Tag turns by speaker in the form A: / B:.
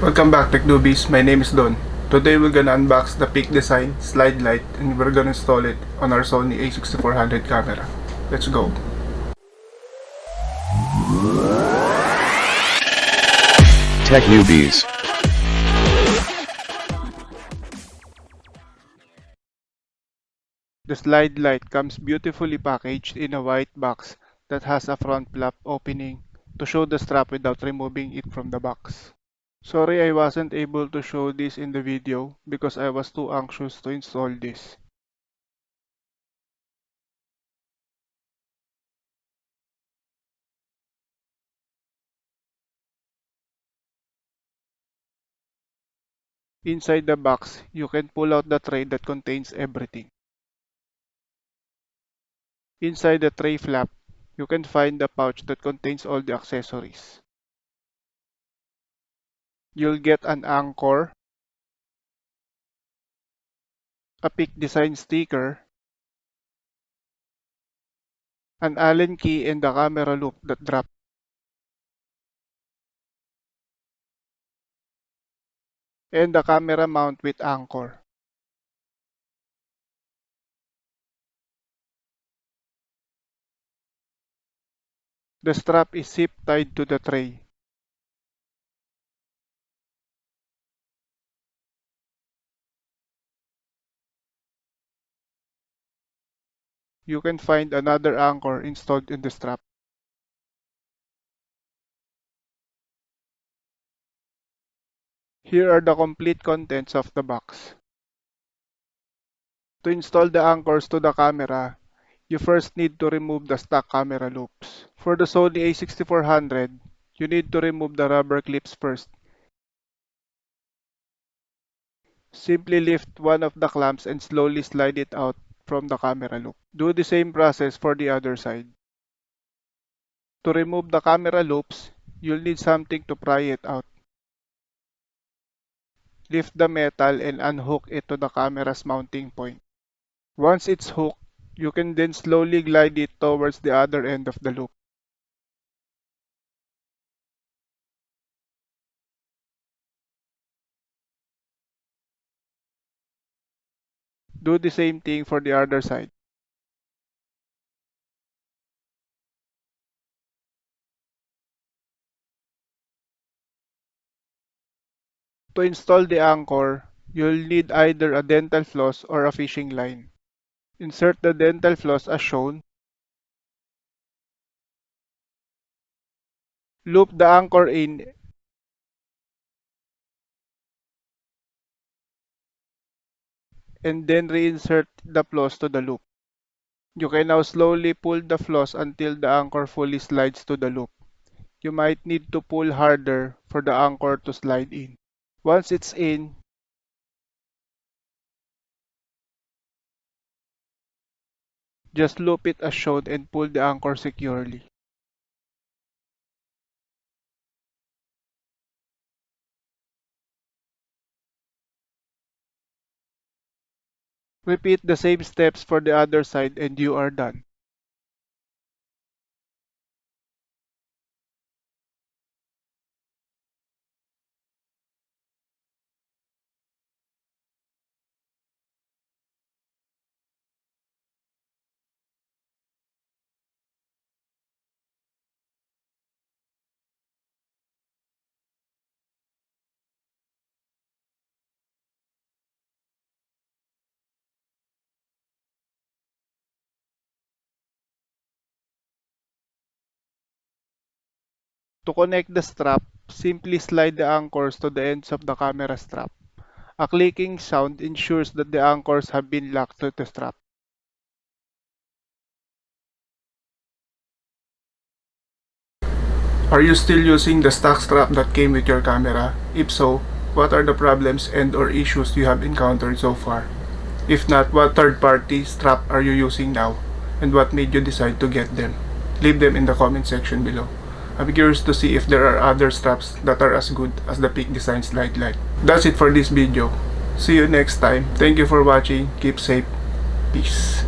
A: Welcome back Tech Newbies, my name is Don. Today we're gonna unbox the Peak Design Slide Lite and we're gonna install it on our Sony A6400 camera. Let's go!
B: Tech Newbies.
A: The Slide Lite comes beautifully packaged in a white box that has a front flap opening to show the strap without removing it from the box. Sorry I wasn't able to show this in the video because I was too anxious to install this. Inside the box, you can pull out the tray that contains everything. Inside the tray flap, you can find the pouch that contains all the accessories. You'll get an anchor, a Peak Design sticker, an Allen key and the camera loop that drop. And the camera mount with anchor. The strap is zip tied to the tray. You can find another anchor installed in the strap. Here are the complete contents of the box. To install the anchors to the camera, you first need to remove the stock camera loops. For the Sony A6400, you need to remove the rubber clips first. Simply lift one of the clamps and slowly slide it out from the camera loop. Do the same process for the other side. To remove the camera loops, you'll need something to pry it out. Lift the metal and unhook it to the camera's mounting point. Once it's hooked, you can then slowly glide it towards the other end of the loop. Do the same thing for the other side. To install the anchor, you'll need either a dental floss or a fishing line. Insert the dental floss as shown. Loop the anchor in and then reinsert the floss to the loop. You can now slowly pull the floss until the anchor fully slides to the loop. You might need to pull harder for the anchor to slide in. Once it's in, just loop it as shown and pull the anchor securely. Repeat the same steps for the other side and you are done. To connect the strap, simply slide the anchors to the ends of the camera strap. A clicking sound ensures that the anchors have been locked to the strap. Are you still using the stock strap that came with your camera? If so, what are the problems and/or issues you have encountered so far? If not, what third-party strap are you using now? And what made you decide to get them? Leave them in the comment section below. I'm curious to see if there are other straps that are as good as the Peak Design Slide Lite. That's it for this video. See you next time. Thank you for watching. Keep safe. Peace.